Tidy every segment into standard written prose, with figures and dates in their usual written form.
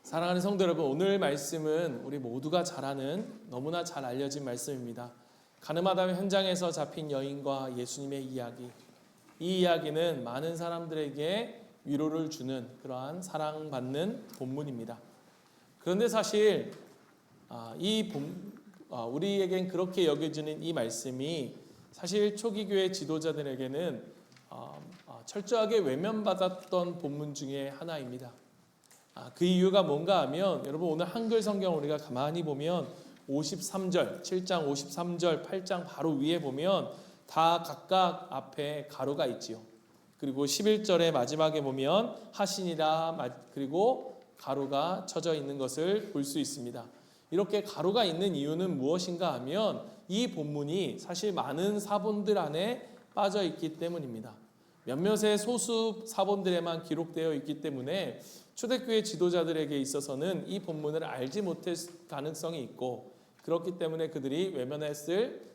사랑하는 성도 여러분, 오늘 말씀은 우리 모두가 잘 아는 너무나 잘 알려진 말씀입니다. 가늠하다 현장에서 잡힌 여인과 예수님의 이야기. 이 이야기는 많은 사람들에게 위로를 주는 그러한 사랑받는 본문입니다. 그런데 사실 우리에겐 그렇게 여겨지는 이 말씀이 사실 초기 교회 지도자들에게는 철저하게 외면받았던 본문 중에 하나입니다. 그 이유가 뭔가 하면, 여러분 오늘 한글 성경 우리가 가만히 보면 53절, 7장 53절, 8장 바로 위에 보면 다 각각 앞에 가로가 있지요. 그리고 11절의 마지막에 보면 하시니라, 그리고 가로가 쳐져 있는 것을 볼 수 있습니다. 이렇게 가로가 있는 이유는 무엇인가 하면 이 본문이 사실 많은 사본들 안에 빠져 있기 때문입니다. 몇몇의 소수 사본들에만 기록되어 있기 때문에 초대교회 지도자들에게 있어서는 이 본문을 알지 못할 가능성이 있고, 그렇기 때문에 그들이 외면했을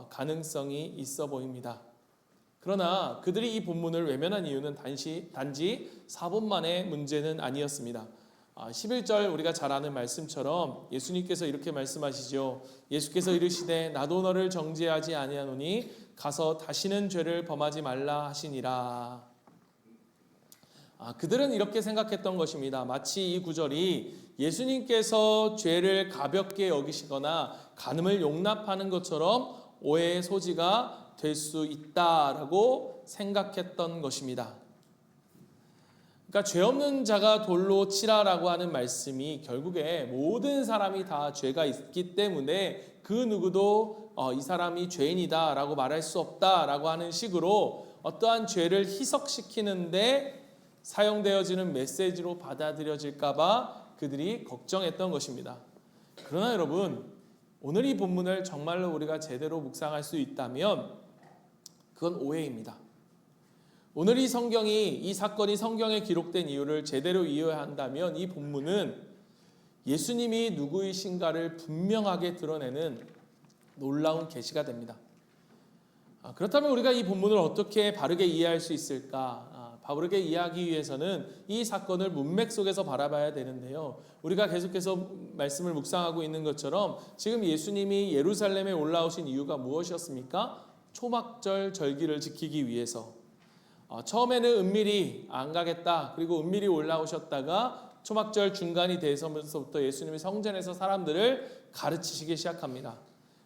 가능성이 있어 보입니다. 그러나 그들이 이 본문을 외면한 이유는 단지 사본만의 문제는 아니었습니다. 11절 우리가 잘 아는 말씀처럼 예수님께서 이렇게 말씀하시죠. 예수께서 이르시되 나도 너를 정죄하지 아니하노니 가서 다시는 죄를 범하지 말라 하시니라. 그들은 이렇게 생각했던 것입니다. 마치 이 구절이 예수님께서 죄를 가볍게 여기시거나 간음을 용납하는 것처럼 오해의 소지가 될 수 있다라고 생각했던 것입니다. 그러니까 죄 없는 자가 돌로 치라라고 하는 말씀이 결국에 모든 사람이 다 죄가 있기 때문에 그 누구도 이 사람이 죄인이다라고 말할 수 없다라고 하는 식으로 어떠한 죄를 희석시키는데 사용되어지는 메시지로 받아들여질까 봐 그들이 걱정했던 것입니다. 그러나 여러분, 오늘 이 본문을 정말로 우리가 제대로 묵상할 수 있다면 그건 오해입니다. 오늘 이 사건이 성경에 기록된 이유를 제대로 이해한다면 이 본문은 예수님이 누구이신가를 분명하게 드러내는 놀라운 계시가 됩니다. 그렇다면 우리가 이 본문을 어떻게 바르게 이해할 수 있을까? 바르게 이해하기 위해서는 이 사건을 문맥 속에서 바라봐야 되는데요. 우리가 계속해서 말씀을 묵상하고 있는 것처럼 지금 예수님이 예루살렘에 올라오신 이유가 무엇이었습니까? 초막절 절기를 지키기 위해서. 처음에는 은밀히 안 가겠다. 그리고 은밀히 올라오셨다가 초막절 중간이 되서부터 예수님이 성전에서 사람들을 가르치시기 시작합니다.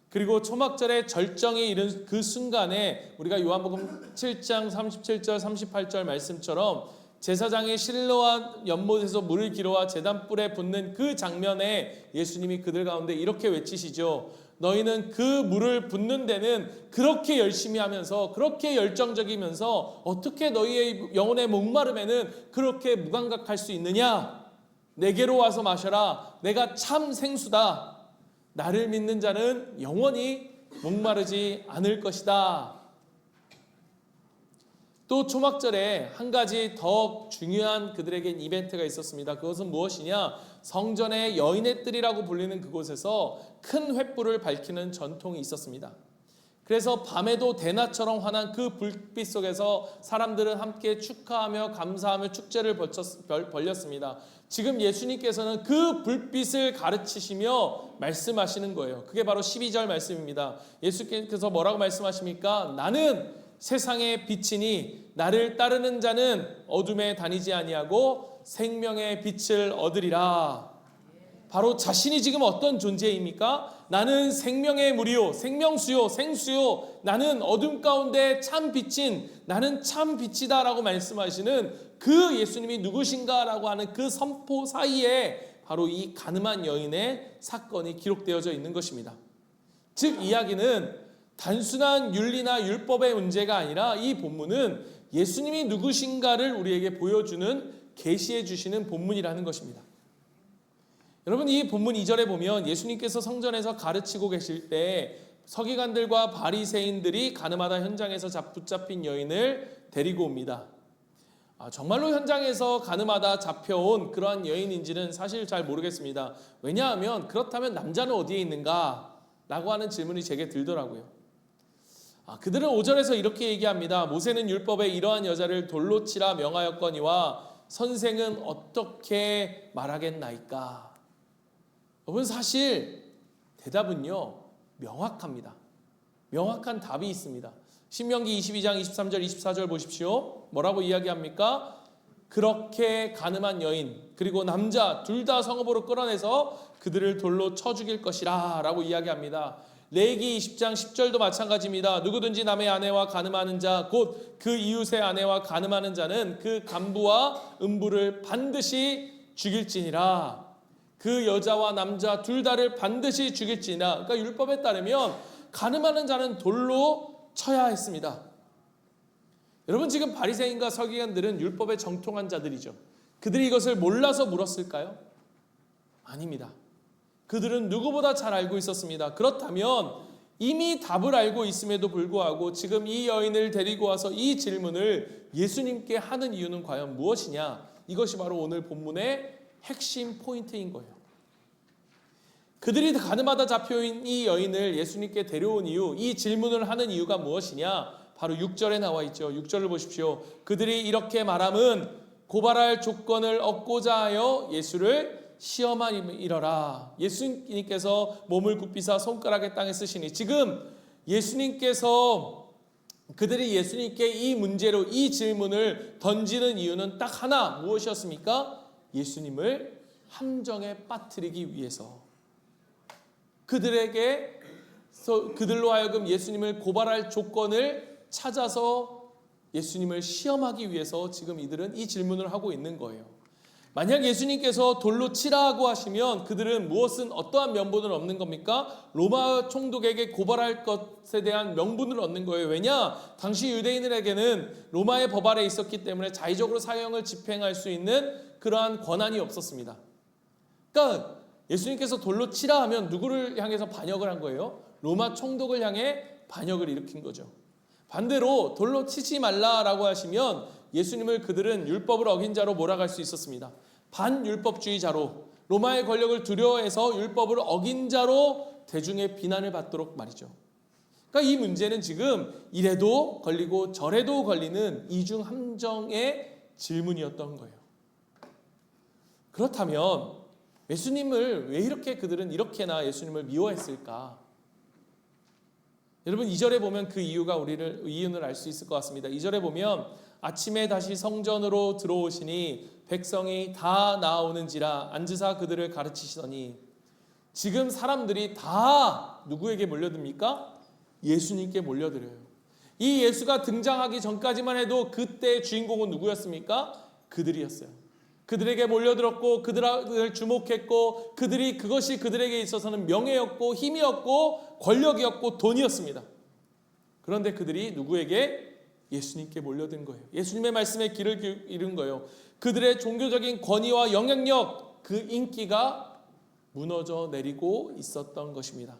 그리고 초막절의 절정이 이른 그 순간에 우리가 요한복음 7장 37절 38절 말씀처럼 제사장이 실로와 연못에서 물을 길어와 제단불에 붓는 그 장면에 예수님이 그들 가운데 이렇게 외치시죠. 너희는 그 물을 붓는 데는 그렇게 열심히 하면서 그렇게 열정적이면서 어떻게 너희의 영혼의 목마름에는 그렇게 무감각할 수 있느냐? 내게로 와서 마셔라. 내가 참 생수다. 나를 믿는 자는 영원히 목마르지 않을 것이다. 또 초막절에 한 가지 더 중요한 그들에겐 이벤트가 있었습니다. 그것은 무엇이냐? 성전의 여인의 뜰이라고 불리는 그곳에서 큰 횃불을 밝히는 전통이 있었습니다. 그래서 밤에도 대낮처럼 환한 그 불빛 속에서 사람들은 함께 축하하며 감사하며 축제를 벌였습니다. 지금 예수님께서는 그 불빛을 가르치시며 말씀하시는 거예요. 그게 바로 12절 말씀입니다. 예수께서 뭐라고 말씀하십니까? 나는 세상의 빛이니 나를 따르는 자는 어둠에 다니지 아니하고 생명의 빛을 얻으리라. 바로 자신이 지금 어떤 존재입니까? 나는 생명의 물이요, 생명수요, 생수요, 나는 어둠 가운데 참 빛인, 나는 참 빛이다 라고 말씀하시는 그 예수님이 누구신가 라고 하는 그 선포 사이에 바로 이 가늠한 여인의 사건이 기록되어져 있는 것입니다. 즉 이야기는 단순한 윤리나 율법의 문제가 아니라 이 본문은 예수님이 누구신가를 우리에게 보여주는 계시해 주시는 본문이라는 것입니다. 여러분, 이 본문 2절에 보면 예수님께서 성전에서 가르치고 계실 때 서기관들과 바리새인들이 가늠하다 현장에서 붙잡힌 여인을 데리고 옵니다. 정말로 현장에서 가늠하다 잡혀온 그러한 여인인지는 사실 잘 모르겠습니다. 왜냐하면 그렇다면 남자는 어디에 있는가? 라고 하는 질문이 제게 들더라고요. 그들은 5절에서 이렇게 얘기합니다. 모세는 율법에 이러한 여자를 돌로 치라 명하였거니와 선생은 어떻게 말하겠나이까? 여러분, 사실 대답은요 명확합니다. 명확한 답이 있습니다. 신명기 22장 23절 24절 보십시오. 뭐라고 이야기합니까? 그렇게 간음한 여인 그리고 남자 둘 다 성읍으로 끌어내서 그들을 돌로 쳐 죽일 것이라 라고 이야기합니다. 레위기 20장 10절도 마찬가지입니다. 누구든지 남의 아내와 간음하는 자 곧 그 이웃의 아내와 간음하는 자는 그 간부와 음부를 반드시 죽일지니라. 그 여자와 남자 둘 다를 반드시 죽일지니라. 그러니까 율법에 따르면 간음하는 자는 돌로 쳐야 했습니다. 여러분, 지금 바리새인과 서기관들은 율법에 정통한 자들이죠. 그들이 이것을 몰라서 물었을까요? 아닙니다. 그들은 누구보다 잘 알고 있었습니다. 그렇다면 이미 답을 알고 있음에도 불구하고 지금 이 여인을 데리고 와서 이 질문을 예수님께 하는 이유는 과연 무엇이냐? 이것이 바로 오늘 본문의 핵심 포인트인 거예요. 그들이 가늠하다 잡혀인 이 여인을 예수님께 데려온 이유, 이 질문을 하는 이유가 무엇이냐? 바로 6절에 나와 있죠. 6절을 보십시오. 그들이 이렇게 말함은 고발할 조건을 얻고자 하여 예수를 시험하리라. 예수님께서 몸을 굽히사 손가락에 땅에 쓰시니, 지금 예수님께서 그들이 예수님께 이 문제로 이 질문을 던지는 이유는 딱 하나, 무엇이었습니까? 예수님을 함정에 빠뜨리기 위해서, 그들로 하여금 예수님을 고발할 조건을 찾아서 예수님을 시험하기 위해서 지금 이들은 이 질문을 하고 있는 거예요. 만약 예수님께서 돌로 치라고 하시면 그들은 무엇은 어떠한 명분을 얻는 겁니까? 로마 총독에게 고발할 것에 대한 명분을 얻는 거예요. 왜냐? 당시 유대인들에게는 로마의 법 아래 있었기 때문에 자의적으로 사형을 집행할 수 있는 그러한 권한이 없었습니다. 그러니까 예수님께서 돌로 치라 하면 누구를 향해서 반역을 한 거예요? 로마 총독을 향해 반역을 일으킨 거죠. 반대로 돌로 치지 말라라고 하시면 예수님을 그들은 율법을 어긴 자로 몰아갈 수 있었습니다. 반율법주의자로, 로마의 권력을 두려워해서 율법을 어긴 자로 대중의 비난을 받도록 말이죠. 그러니까 이 문제는 지금 이래도 걸리고 저래도 걸리는 이중 함정의 질문이었던 거예요. 그렇다면 예수님을 왜 이렇게 그들은 이렇게나 예수님을 미워했을까? 여러분, 2절에 보면 그 이유를 알 수 있을 것 같습니다. 2절에 보면 아침에 다시 성전으로 들어오시니 백성이 다 나오는지라 앉으사 그들을 가르치시더니, 지금 사람들이 다 누구에게 몰려듭니까? 예수님께 몰려들어요. 이 예수가 등장하기 전까지만 해도 그때의 주인공은 누구였습니까? 그들이었어요. 그들에게 몰려들었고 그들을 주목했고 그것이 그들에게 있어서는 명예였고 힘이었고 권력이었고 돈이었습니다. 그런데 그들이 누구에게? 예수님께 몰려든 거예요. 예수님의 말씀에 귀를 잃은 거예요. 그들의 종교적인 권위와 영향력, 그 인기가 무너져 내리고 있었던 것입니다.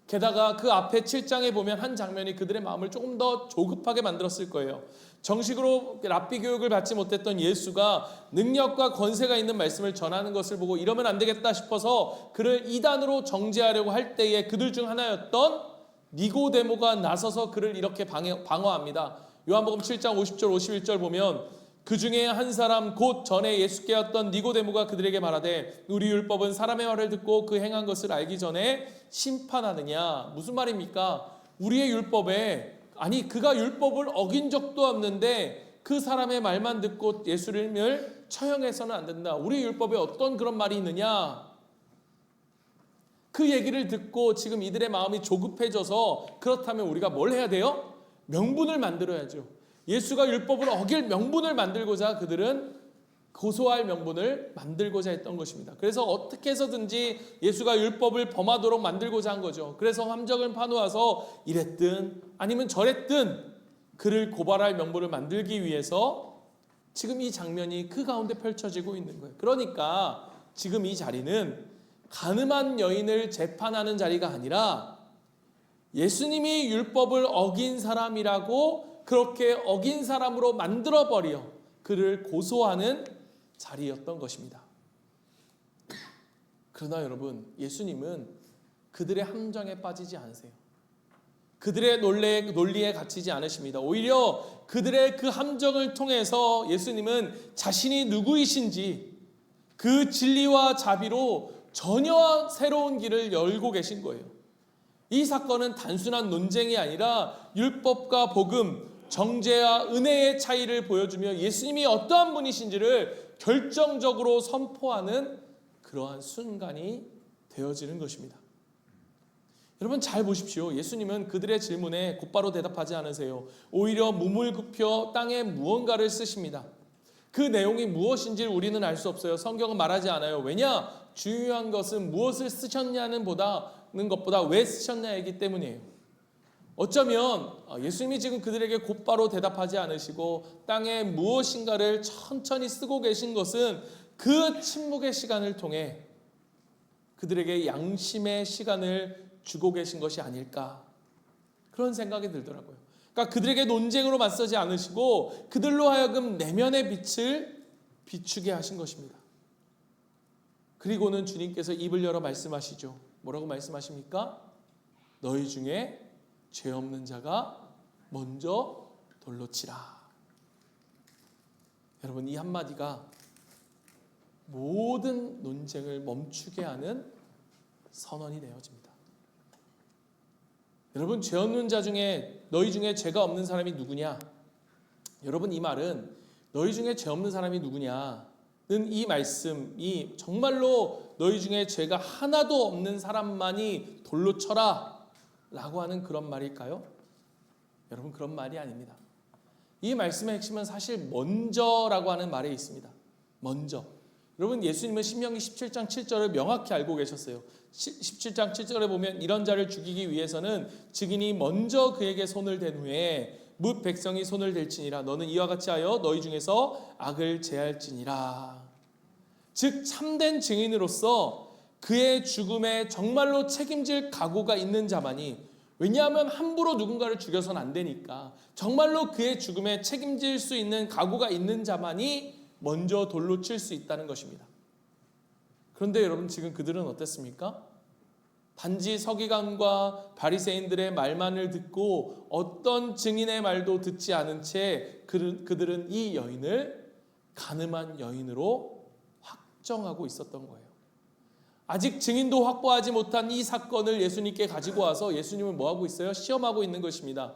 게다가 그 앞에 7장에 보면 한 장면이 그들의 마음을 조금 더 조급하게 만들었을 거예요. 정식으로 랍비 교육을 받지 못했던 예수가 능력과 권세가 있는 말씀을 전하는 것을 보고 이러면 안 되겠다 싶어서 그를 이단으로 정죄하려고 할 때에 그들 중 하나였던 니고데모가 나서서 그를 이렇게 방어합니다. 요한복음 7장 50절 51절 보면 그 중에 한 사람 곧 전에 예수께 왔던 니고데모가 그들에게 말하되 우리 율법은 사람의 말을 듣고 그 행한 것을 알기 전에 심판하느냐. 무슨 말입니까? 우리의 율법에, 아니 그가 율법을 어긴 적도 없는데 그 사람의 말만 듣고 예수님을 처형해서는 안 된다. 우리 율법에 어떤 그런 말이 있느냐. 그 얘기를 듣고 지금 이들의 마음이 조급해져서, 그렇다면 우리가 뭘 해야 돼요? 명분을 만들어야죠. 예수가 율법을 어길 명분을 만들고자 그들은 고소할 명분을 만들고자 했던 것입니다. 그래서 어떻게 해서든지 예수가 율법을 범하도록 만들고자 한 거죠. 그래서 함정을 파놓아서 이랬든 아니면 저랬든 그를 고발할 명분을 만들기 위해서 지금 이 장면이 그 가운데 펼쳐지고 있는 거예요. 그러니까 지금 이 자리는 간음한 여인을 재판하는 자리가 아니라 예수님이 율법을 어긴 사람이라고 그렇게 어긴 사람으로 만들어버려 그를 고소하는 자리였던 것입니다. 그러나 여러분, 예수님은 그들의 함정에 빠지지 않으세요. 그들의 논리에 갇히지 않으십니다. 오히려 그들의 그 함정을 통해서 예수님은 자신이 누구이신지 그 진리와 자비로 전혀 새로운 길을 열고 계신 거예요. 이 사건은 단순한 논쟁이 아니라 율법과 복음, 정죄와 은혜의 차이를 보여주며 예수님이 어떠한 분이신지를 결정적으로 선포하는 그러한 순간이 되어지는 것입니다. 여러분 잘 보십시오. 예수님은 그들의 질문에 곧바로 대답하지 않으세요. 오히려 몸을 굽혀 땅에 무언가를 쓰십니다. 그 내용이 무엇인지 우리는 알 수 없어요. 성경은 말하지 않아요. 왜냐? 중요한 것은 무엇을 쓰셨냐는 것보다 왜 쓰셨냐이기 때문이에요. 어쩌면 예수님이 지금 그들에게 곧바로 대답하지 않으시고 땅에 무엇인가를 천천히 쓰고 계신 것은 그 침묵의 시간을 통해 그들에게 양심의 시간을 주고 계신 것이 아닐까, 그런 생각이 들더라고요. 그러니까 그들에게 논쟁으로 맞서지 않으시고 그들로 하여금 내면의 빛을 비추게 하신 것입니다. 그리고는 주님께서 입을 열어 말씀하시죠. 뭐라고 말씀하십니까? 너희 중에 죄 없는 자가 먼저 돌로 치라. 여러분, 이 한마디가 모든 논쟁을 멈추게 하는 선언이 되어집니다. 여러분, 죄 없는 자 중에 너희 중에 죄가 없는 사람이 누구냐? 여러분, 이 말은 너희 중에 죄 없는 사람이 누구냐는 이 말씀이 정말로 너희 중에 죄가 하나도 없는 사람만이 돌로 쳐라 라고 하는 그런 말일까요? 여러분, 그런 말이 아닙니다. 이 말씀의 핵심은 사실 먼저라고 하는 말에 있습니다. 먼저. 여러분, 예수님은 신명기 17장 7절을 명확히 알고 계셨어요. 17장 7절에 보면 이런 자를 죽이기 위해서는 증인이 먼저 그에게 손을 댄 후에 뭇 백성이 손을 댈지니라. 너는 이와 같이 하여 너희 중에서 악을 제할지니라. 즉 참된 증인으로서 그의 죽음에 정말로 책임질 각오가 있는 자만이, 왜냐하면 함부로 누군가를 죽여서는 안 되니까 정말로 그의 죽음에 책임질 수 있는 각오가 있는 자만이 먼저 돌로 칠 수 있다는 것입니다. 그런데 여러분, 지금 그들은 어땠습니까? 단지 서기관과 바리새인들의 말만을 듣고 어떤 증인의 말도 듣지 않은 채 그들은 이 여인을 간음한 여인으로 확정하고 있었던 거예요. 아직 증인도 확보하지 못한 이 사건을 예수님께 가지고 와서 예수님은 뭐하고 있어요? 시험하고 있는 것입니다.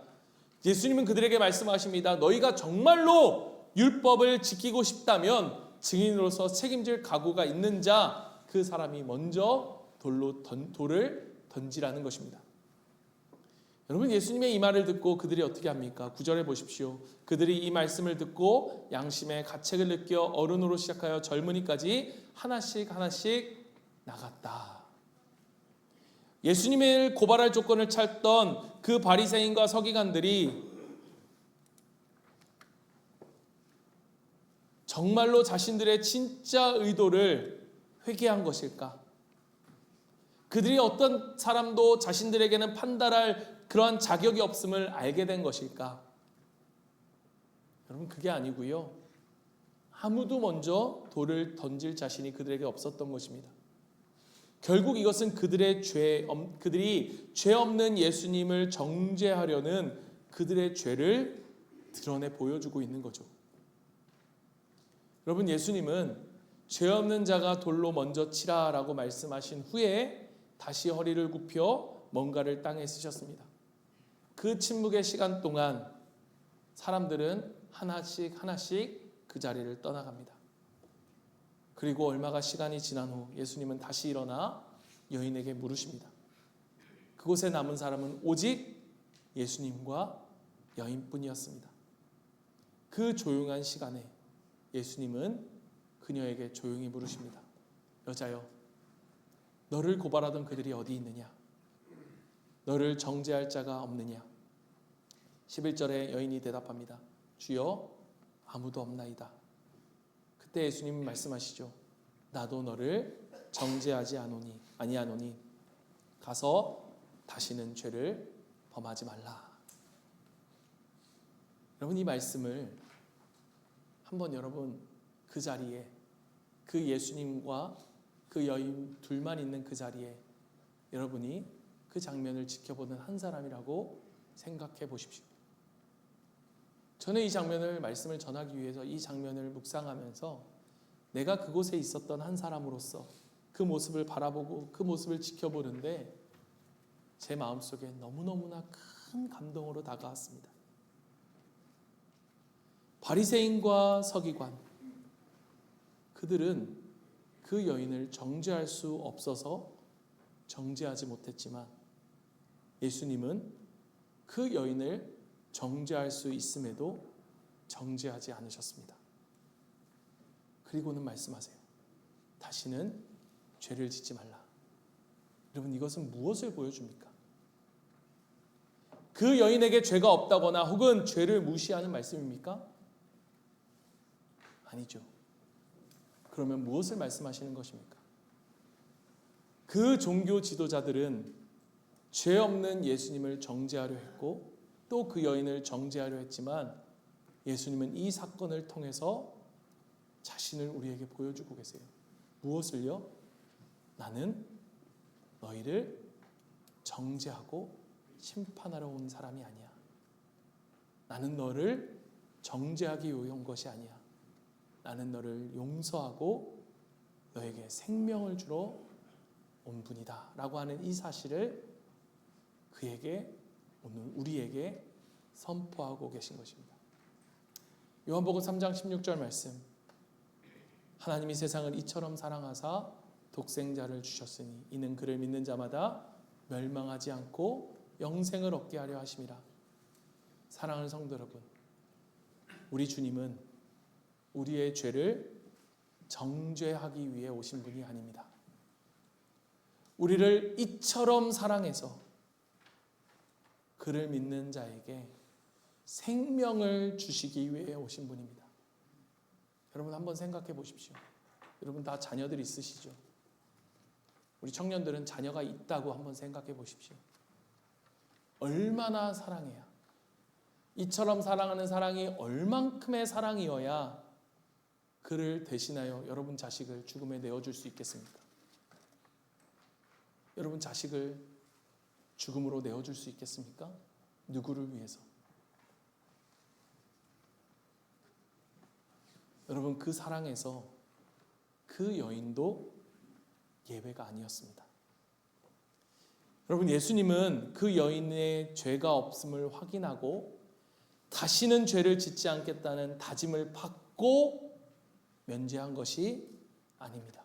예수님은 그들에게 말씀하십니다. 너희가 정말로 율법을 지키고 싶다면 증인으로서 책임질 각오가 있는 자, 그 사람이 먼저 돌을 던지라는 것입니다. 여러분, 예수님의 이 말을 듣고 그들이 어떻게 합니까? 9절에 보십시오. 그들이 이 말씀을 듣고 양심의 가책을 느껴 어른으로 시작하여 젊은이까지 하나씩 나갔다. 예수님을 고발할 조건을 찾던 그 바리새인과 서기관들이 정말로 자신들의 진짜 의도를 회개한 것일까? 그들이 어떤 사람도 자신들에게는 판단할 그러한 자격이 없음을 알게 된 것일까? 여러분, 그게 아니고요. 아무도 먼저 돌을 던질 자신이 그들에게 없었던 것입니다. 결국 이것은 그들이 죄 없는 예수님을 정죄하려는 그들의 죄를 드러내 보여주고 있는 거죠. 여러분, 예수님은 죄 없는 자가 돌로 먼저 치라라고 말씀하신 후에 다시 허리를 굽혀 뭔가를 땅에 쓰셨습니다. 그 침묵의 시간 동안 사람들은 하나씩 그 자리를 떠나갑니다. 그리고 얼마가 시간이 지난 후 예수님은 다시 일어나 여인에게 물으십니다. 그곳에 남은 사람은 오직 예수님과 여인뿐이었습니다. 그 조용한 시간에 예수님은 그녀에게 조용히 물으십니다. 여자여, 너를 고발하던 그들이 어디 있느냐? 너를 정죄할 자가 없느냐? 11절에 여인이 대답합니다. 주여, 아무도 없나이다. 그때 예수님은 말씀하시죠. 나도 너를 정죄하지 아니하노니 가서 다시는 죄를 범하지 말라. 여러분, 이 말씀을 한번 여러분 그 자리에, 그 예수님과 그 여인 둘만 있는 그 자리에 여러분이 그 장면을 지켜보는 한 사람이라고 생각해 보십시오. 저는 이 장면을 말씀을 전하기 위해서 이 장면을 묵상하면서 내가 그곳에 있었던 한 사람으로서 그 모습을 바라보고 그 모습을 지켜보는데 제 마음속에 너무너무나 큰 감동으로 다가왔습니다. 바리새인과 서기관, 그들은 그 여인을 정죄할 수 없어서 정죄하지 못했지만 예수님은 그 여인을 정죄할 수 있음에도 정죄하지 않으셨습니다. 그리고는 말씀하세요. 다시는 죄를 짓지 말라. 여러분, 이것은 무엇을 보여줍니까? 그 여인에게 죄가 없다거나 혹은 죄를 무시하는 말씀입니까? 아니죠. 그러면 무엇을 말씀하시는 것입니까? 그 종교 지도자들은 죄 없는 예수님을 정죄하려 했고 또 그 여인을 정죄하려 했지만 예수님은 이 사건을 통해서 자신을 우리에게 보여주고 계세요. 무엇을요? 나는 너희를 정죄하고 심판하러 온 사람이 아니야. 나는 너를 정죄하기 위해 온 것이 아니야. 나는 너를 용서하고 너에게 생명을 주러 온 분이다 라고 하는 이 사실을 그에게, 오늘 우리에게 선포하고 계신 것입니다. 요한복음 3장 16절 말씀, 하나님이 세상을 이처럼 사랑하사 독생자를 주셨으니 이는 그를 믿는 자마다 멸망하지 않고 영생을 얻게 하려 하심이라. 사랑하는 성도 여러분, 우리 주님은 우리의 죄를 정죄하기 위해 오신 분이 아닙니다. 우리를 이처럼 사랑해서 그를 믿는 자에게 생명을 주시기 위해 오신 분입니다. 여러분 한번 생각해 보십시오. 여러분 다 자녀들 있으시죠? 우리 청년들은 자녀가 있다고 한번 생각해 보십시오. 얼마나 사랑해야, 이처럼 사랑하는 사랑이 얼만큼의 사랑이어야 그를 대신하여 여러분 자식을 죽음에 내어줄 수 있겠습니까? 여러분 자식을 죽음으로 내어줄 수 있겠습니까? 누구를 위해서? 여러분 그 사랑에서 그 여인도 예외가 아니었습니다. 여러분 예수님은 그 여인의 죄가 없음을 확인하고 다시는 죄를 짓지 않겠다는 다짐을 받고 면제한 것이 아닙니다.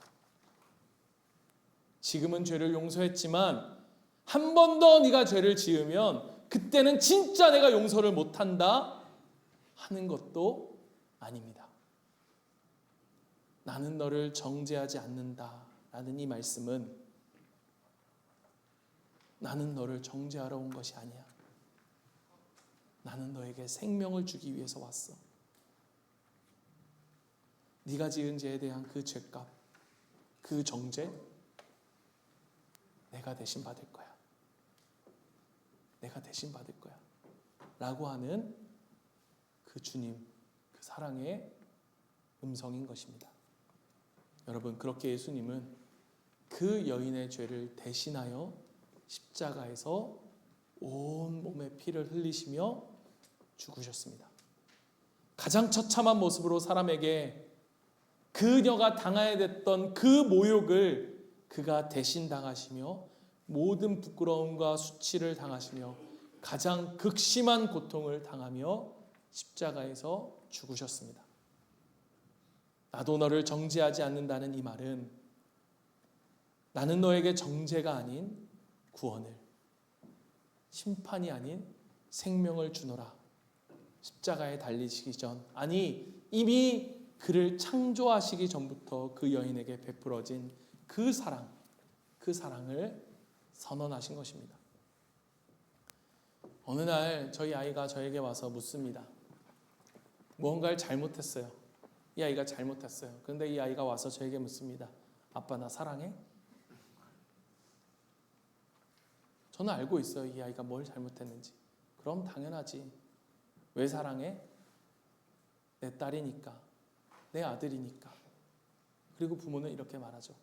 지금은 죄를 용서했지만 한 번 더 네가 죄를 지으면 그때는 진짜 내가 용서를 못한다 하는 것도 아닙니다. 나는 너를 정죄하지 않는다 라는 이 말씀은 나는 너를 정죄하러 온 것이 아니야. 나는 너에게 생명을 주기 위해서 왔어. 네가 지은 죄에 대한 그 죄값, 그 정죄 내가 대신 받을 거야. 내가 대신 받을 거야. 라고 하는 그 주님, 그 사랑의 음성인 것입니다. 여러분 그렇게 예수님은 그 여인의 죄를 대신하여 십자가에서 온 몸의 피를 흘리시며 죽으셨습니다. 가장 처참한 모습으로 사람에게 그녀가 당해야 됐던 그 모욕을 그가 대신 당하시며 모든 부끄러움과 수치를 당하시며 가장 극심한 고통을 당하며 십자가에서 죽으셨습니다. 나도 너를 정죄하지 않는다는 이 말은 나는 너에게 정죄가 아닌 구원을, 심판이 아닌 생명을 주노라. 십자가에 달리시기 전, 아니 이미 그를 창조하시기 전부터 그 여인에게 베풀어진 그 사랑, 그 사랑을 선언하신 것입니다. 어느 날 저희 아이가 저에게 와서 묻습니다. 무언가를 잘못했어요. 이 아이가 잘못했어요. 그런데 이 아이가 와서 저에게 묻습니다. 아빠 나 사랑해? 저는 알고 있어요. 이 아이가 뭘 잘못했는지. 그럼 당연하지. 왜 사랑해? 내 딸이니까. 내 아들이니까. 그리고 부모는 이렇게 말하죠.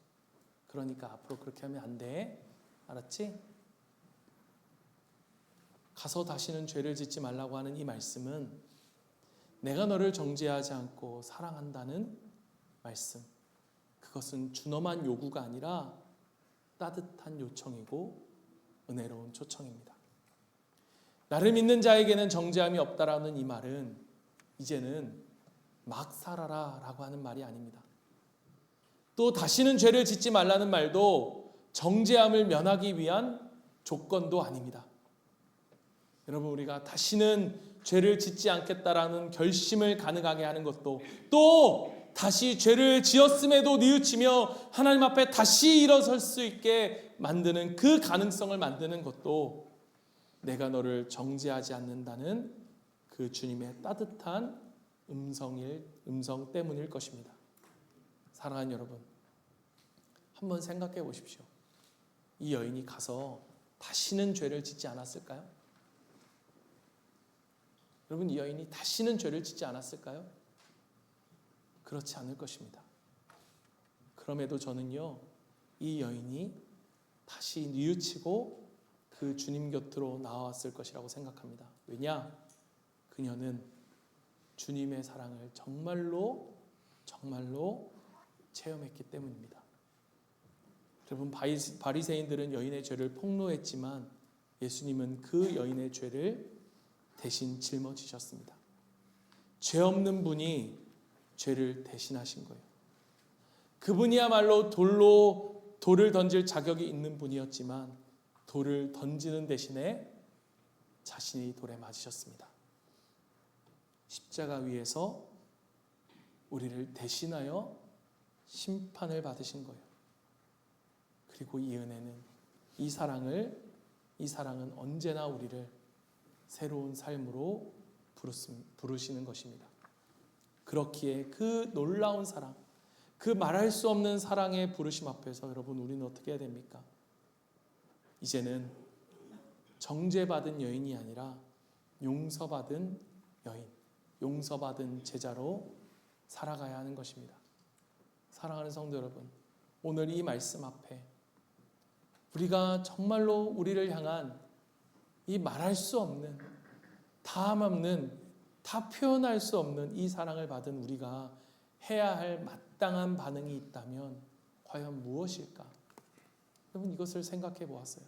그러니까 앞으로 그렇게 하면 안 돼. 알았지? 가서 다시는 죄를 짓지 말라고 하는 이 말씀은 내가 너를 정죄하지 않고 사랑한다는 말씀, 그것은 준엄한 요구가 아니라 따뜻한 요청이고 은혜로운 초청입니다. 나를 믿는 자에게는 정죄함이 없다라는 이 말은 이제는 막 살아라 라고 하는 말이 아닙니다. 또 다시는 죄를 짓지 말라는 말도 정죄함을 면하기 위한 조건도 아닙니다. 여러분, 우리가 다시는 죄를 짓지 않겠다라는 결심을 가능하게 하는 것도, 또 다시 죄를 지었음에도 뉘우치며 하나님 앞에 다시 일어설 수 있게 만드는 그 가능성을 만드는 것도 내가 너를 정죄하지 않는다는 그 주님의 따뜻한 음성 때문일 것입니다. 사랑하는 여러분, 한번 생각해 보십시오. 이 여인이 가서 다시는 죄를 짓지 않았을까요? 여러분, 이 여인이 다시는 죄를 짓지 않았을까요? 그렇지 않을 것입니다. 그럼에도 저는요, 이 여인이 다시 뉘우치고 그 주님 곁으로 나왔을 것이라고 생각합니다. 왜냐? 그녀는 주님의 사랑을 정말로 체험했기 때문입니다. 여러분, 바리새인들은 여인의 죄를 폭로했지만 예수님은 그 여인의 죄를 대신 짊어지셨습니다. 죄 없는 분이 죄를 대신하신 거예요. 그분이야말로 돌을 던질 자격이 있는 분이었지만 돌을 던지는 대신에 자신이 돌에 맞으셨습니다. 십자가 위에서 우리를 대신하여 심판을 받으신 거예요. 그리고 이 은혜는, 이 사랑은 언제나 우리를 새로운 삶으로 부르시는 것입니다. 그렇기에 그 놀라운 사랑, 그 말할 수 없는 사랑의 부르심 앞에서 여러분, 우리는 어떻게 해야 됩니까? 이제는 정죄받은 여인이 아니라 용서받은 여인, 용서받은 제자로 살아가야 하는 것입니다. 사랑하는 성도 여러분, 오늘 이 말씀 앞에 우리가 정말로 우리를 향한 이 말할 수 없는, 다함 없는, 다 표현할 수 없는 이 사랑을 받은 우리가 해야 할 마땅한 반응이 있다면 과연 무엇일까? 여러분, 이것을 생각해 보았어요.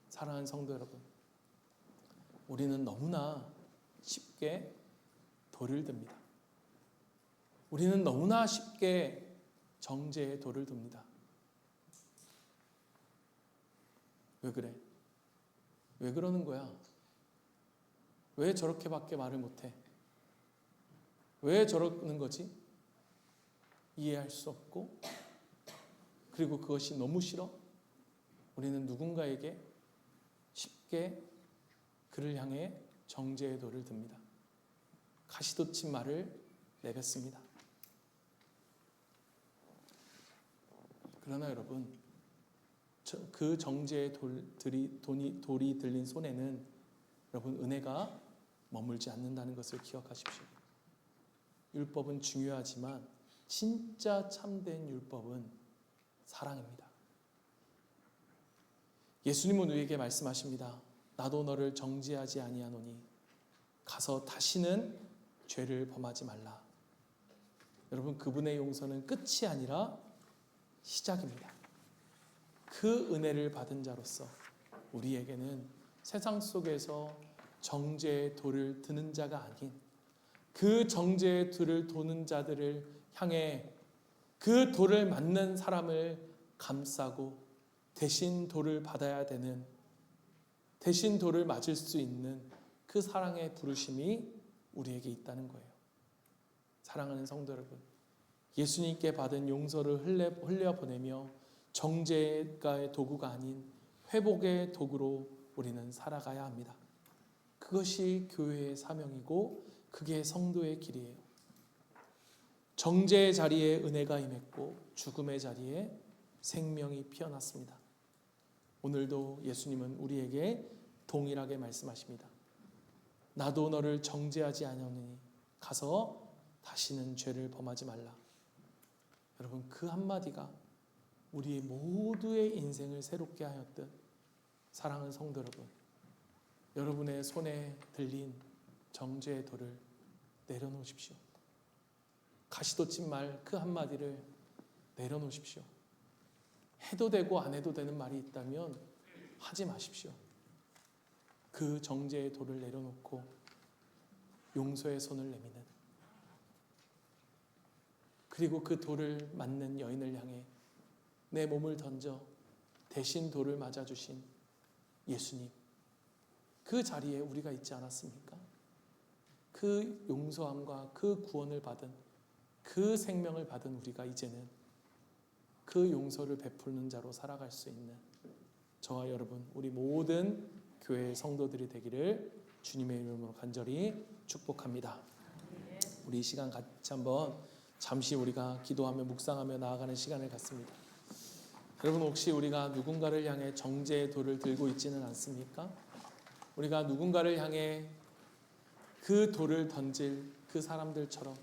사랑하는 성도 여러분, 우리는 너무나 쉽게 돌을 듭니다. 우리는 너무나 쉽게 정죄의 돌을 듭니다. 왜 그래? 왜 그러는 거야? 왜 저렇게밖에 말을 못해? 왜 저러는 거지? 이해할 수 없고, 그리고 그것이 너무 싫어? 우리는 누군가에게 쉽게 그를 향해 정죄의 돌을 듭니다. 가시돋친 말을 내뱉습니다. 그러나 여러분, 그 정죄의 돌이 들린 손에는 여러분, 은혜가 머물지 않는다는 것을 기억하십시오. 율법은 중요하지만 진짜 참된 율법은 사랑입니다. 예수님은 우리에게 말씀하십니다. 나도 너를 정죄하지 아니하노니 가서 다시는 죄를 범하지 말라. 여러분, 그분의 용서는 끝이 아니라 시작입니다. 그 은혜를 받은 자로서 우리에게는 세상 속에서 정죄의 돌을 드는 자가 아닌, 그 정죄의 돌을 도는 자들을 향해 그 돌을 맞는 사람을 감싸고 대신 돌을 받아야 되는, 대신 돌을 맞을 수 있는 그 사랑의 부르심이 우리에게 있다는 거예요. 사랑하는 성도 여러분, 예수님께 받은 용서를 흘려보내며 정죄의 도구가 아닌 회복의 도구로 우리는 살아가야 합니다. 그것이 교회의 사명이고 그게 성도의 길이에요. 정죄의 자리에 은혜가 임했고 죽음의 자리에 생명이 피어났습니다. 오늘도 예수님은 우리에게 동일하게 말씀하십니다. 나도 너를 정죄하지 아니하노니 가서 다시는 죄를 범하지 말라. 여러분, 그 한마디가 우리 모두의 인생을 새롭게 하였듯, 사랑하는 성도 여러분, 여러분의 손에 들린 정죄의 돌을 내려놓으십시오. 가시돋친 말 그 한마디를 내려놓으십시오. 해도 되고 안 해도 되는 말이 있다면 하지 마십시오. 그 정죄의 돌을 내려놓고 용서의 손을 내미는, 그리고 그 돌을 맞는 여인을 향해 내 몸을 던져 대신 돌을 맞아주신 예수님, 그 자리에 우리가 있지 않았습니까? 그 용서함과 그 구원을 받은, 그 생명을 받은 우리가 이제는 그 용서를 베푸는 자로 살아갈 수 있는 저와 여러분, 우리 모든 교회 성도들이 되기를 주님의 이름으로 간절히 축복합니다. 우리 이 시간 같이 한번 잠시 우리가 기도하며 묵상하며 나아가는 시간을 갖습니다. 여러분, 혹시 우리가 누군가를 향해 정죄의 돌을 들고 있지는 않습니까? 우리가 누군가를 향해 그 돌을 던질 그 사람들처럼